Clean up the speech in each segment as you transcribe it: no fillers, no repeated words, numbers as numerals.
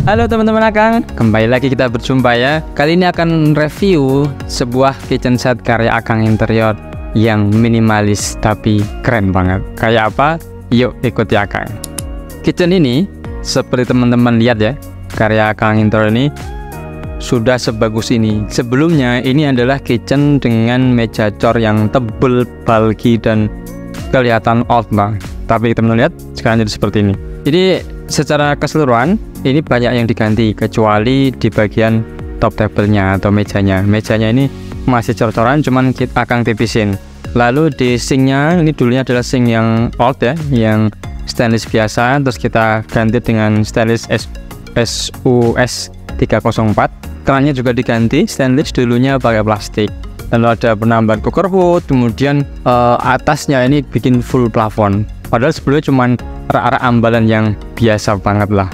Halo teman-teman Akang, kembali lagi kita berjumpa ya. Kali ini akan review sebuah kitchen set karya Akang Interior yang minimalis tapi keren banget. Kayak apa? Yuk ikuti Akang. Kitchen ini seperti teman-teman lihat ya, karya Akang Interior ini sudah sebagus ini. Sebelumnya ini adalah kitchen dengan meja cor yang tebel, bulky dan kelihatan old banget. Tapi teman-teman lihat sekarang jadi seperti ini. Jadi secara keseluruhan ini banyak yang diganti kecuali di bagian top table-nya atau mejanya. Mejanya ini masih cor-coran, cuman kita akan tipisin. Lalu di sink-nya ini dulunya adalah sink yang old ya, yang stainless biasa, terus kita ganti dengan stainless SUS 304. Kerannya juga diganti stainless, dulunya pakai plastik. Lalu ada penambahan cooker hood, kemudian atasnya ini bikin full plafon. Padahal sebelumnya cuman rak-rak ambalan yang biasa banget lah.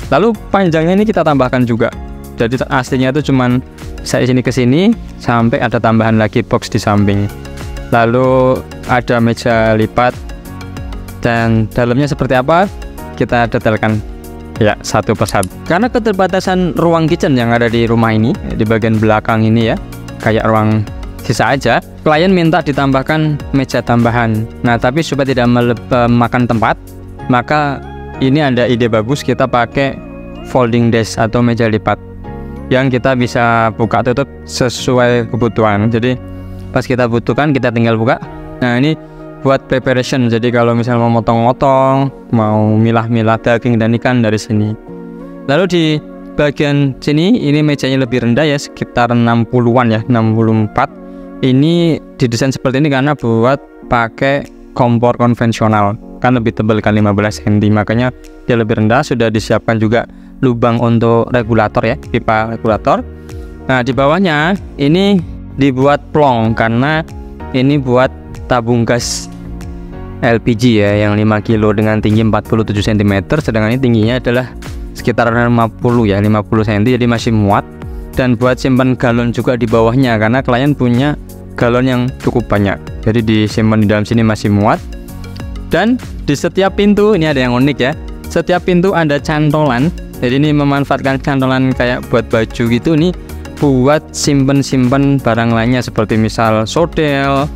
Lalu panjangnya ini kita tambahkan juga. Jadi aslinya itu cuman saya sini ke sini sampai ada tambahan lagi box di samping. Lalu ada meja lipat dan dalamnya seperti apa kita detailkan ya satu persatu. Karena keterbatasan ruang kitchen yang ada di rumah ini di bagian belakang ini ya, kayak ruang sisa aja, klien minta ditambahkan meja tambahan. Nah tapi supaya tidak memakan tempat, maka ini ada ide bagus, kita pakai folding desk atau meja lipat yang kita bisa buka tutup sesuai kebutuhan. Jadi pas kita butuhkan kita tinggal buka. Nah ini buat preparation, jadi kalau misalnya mau motong-motong, mau milah-milah daging dan ikan dari sini. Lalu di bagian sini ini mejanya lebih rendah ya, sekitar 60-an ya, 64. Ini didesain seperti ini karena buat pakai kompor konvensional, kan lebih tebal kan 15 cm, makanya dia lebih rendah. Sudah disiapkan juga lubang untuk regulator ya, pipa regulator. Nah di bawahnya ini dibuat plong karena ini buat tabung gas LPG ya, yang 5 kilo dengan tinggi 47 cm, sedangkan ini tingginya adalah sekitar 50 ya, 50 cm, jadi masih muat. Dan buat simpan galon juga di bawahnya karena klien punya galon yang cukup banyak, jadi disimpan di dalam sini masih muat. Dan di setiap pintu ini ada yang unik ya, setiap pintu ada cantolan. Jadi ini memanfaatkan cantolan kayak buat baju gitu nih, buat simpen barang lainnya seperti misal sodel,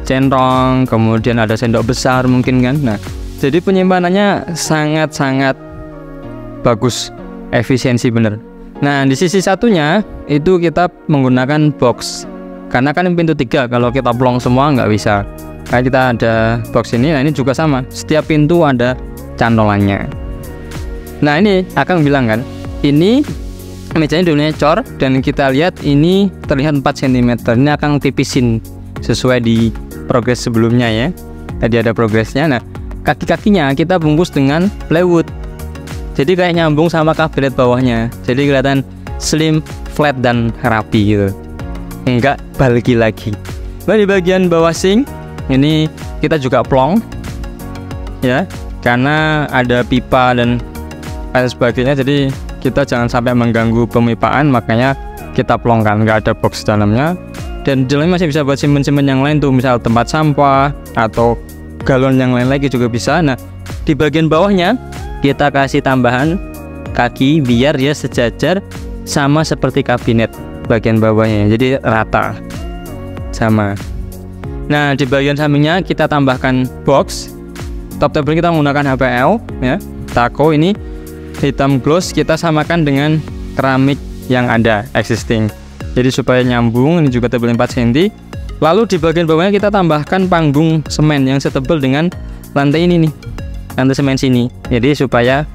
centong, kemudian ada sendok besar mungkin kan. Nah jadi penyimpanannya sangat-sangat bagus, efisiensi bener. Nah di sisi satunya itu kita menggunakan box karena kan pintu 3, kalau kita plong semua nggak bisa. Kayak kita ada box ini. Nah ini juga sama, setiap pintu ada cantolannya. Nah ini Akang bilang kan, ini mejanya dulunya cor dan kita lihat ini terlihat 4 cm. Ini Akang tipisin sesuai di progres sebelumnya ya, tadi ada progresnya. Nah kaki-kakinya kita bungkus dengan plywood, jadi kayak nyambung sama kabinet bawahnya, jadi kelihatan slim, flat dan rapi gitu, enggak bulky lagi. Nah di bagian bawah sink ini kita juga plong ya, karena ada pipa dan lain sebagainya, jadi kita jangan sampai mengganggu pemipaan, makanya kita plongkan, nggak ada box dalamnya. Dan di dalamnya masih bisa buat simpen-simpen yang lain tuh, misal tempat sampah atau galon yang lain lagi juga bisa. Nah di bagian bawahnya kita kasih tambahan kaki biar dia sejajar sama seperti kabinet bagian bawahnya, jadi rata sama. Nah di bagian sampingnya kita tambahkan box. Top table kita menggunakan HPL ya, Taco ini hitam gloss, kita samakan dengan keramik yang ada existing, jadi supaya nyambung. Ini juga tebal 4 cm. Lalu di bagian bawahnya kita tambahkan panggung semen yang setebal dengan lantai ini nih, lantai semen sini, jadi supaya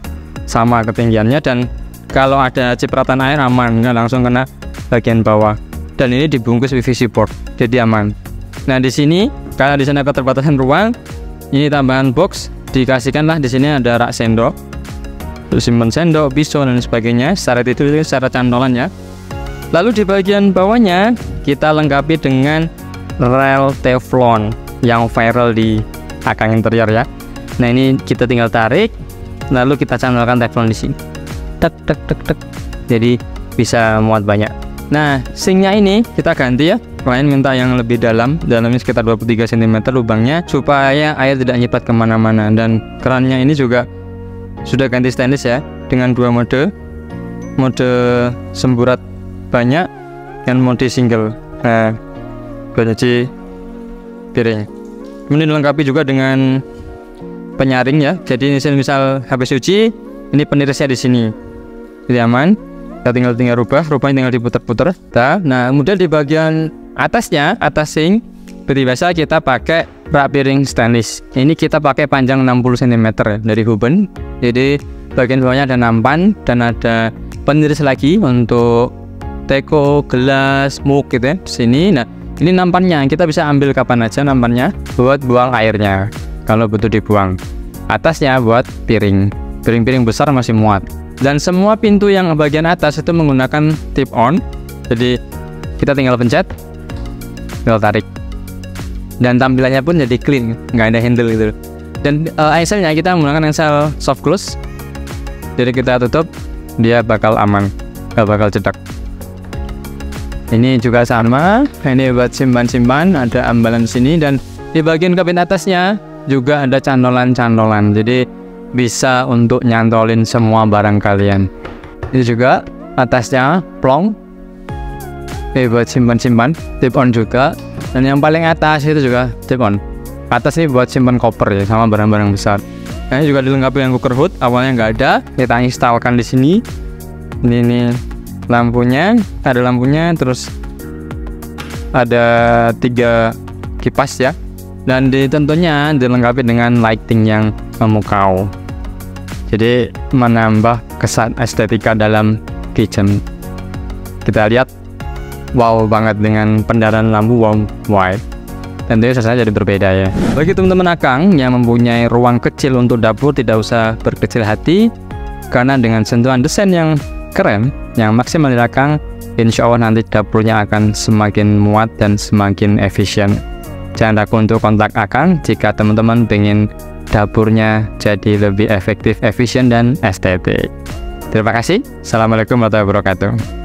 sama ketinggiannya dan kalau ada cipratan air aman, nggak langsung kena bagian bawah. Dan ini dibungkus PVC board, jadi aman. Nah di sini karena di sana keterbatasan ruang, ini tambahan box dikasihkanlah. Di sini ada rak sendok, simpen sendok, pisau dan sebagainya, secara itu secara cantolan ya. Lalu di bagian bawahnya kita lengkapi dengan rel teflon yang viral di Akang Interior ya. Nah ini kita tinggal tarik, lalu kita cantolkan teflon di sini, tek tek tek tek, jadi bisa muat banyak. Nah sinknya ini kita ganti ya, klien minta yang lebih dalam, dalamnya sekitar 23 cm lubangnya supaya air tidak nyepat kemana-mana. Dan kerannya ini juga sudah ganti stainless ya, dengan 2 mode, mode semburat banyak dan mode single. Nah, buat cuci piring. Kemudian dilengkapi juga dengan penyaring ya. Jadi misal habis cuci, ini penirisnya di sini. Jadi aman. Kita tinggal rubahnya tinggal diputar-putar. Nah, kemudian di bagian atasnya, atas sink, seperti biasa kita pakai rak piring stainless. Ini kita pakai panjang 60 cm ya, dari huben. Jadi bagian bawahnya ada nampan dan ada peniris lagi untuk teko, gelas, mug gitu ya di sini. Nah, ini nampannya kita bisa ambil kapan aja nampannya buat buang airnya kalau butuh dibuang. Atasnya buat piring. Piring-piring besar masih muat. Dan semua pintu yang bagian atas itu menggunakan tip on. Jadi kita tinggal pencet, tinggal tarik. Dan tampilannya pun jadi clean, nggak ada handle gitu. Dan engsel-nya kita menggunakan engsel soft close. Jadi kita tutup, dia bakal aman, nggak bakal cedak. Ini juga sama, ini buat simpan-simpan, ada ambalan sini. Dan di bagian kabin atasnya juga ada cantolan-cantolan. Jadi bisa untuk nyantolin semua barang kalian. Ini juga atasnya plong, ini buat simpan-simpan, tip on juga. Dan yang paling atas itu juga tip on. Atas ini buat simpan koper ya, sama barang-barang besar. Nah, ini juga dilengkapi dengan cooker hood. Awalnya nggak ada, kita instalkan di sini. Ini lampunya, ada lampunya, terus ada 3 kipas ya. Dan tentunya dilengkapi dengan lighting yang memukau. Jadi menambah kesan estetika dalam kitchen. Kita lihat, wow banget dengan pendarahan lampu warm white. Tentunya rasanya jadi berbeda ya. Bagi teman-teman Akang yang mempunyai ruang kecil untuk dapur, tidak usah berkecil hati, karena dengan sentuhan desain yang keren, yang maksimal dari Akang, insya Allah nanti dapurnya akan semakin muat dan semakin efisien. Jangan ragu untuk kontak Akang jika teman-teman pengen dapurnya jadi lebih efektif, efisien, dan estetik. Terima kasih. Assalamualaikum warahmatullahi wabarakatuh.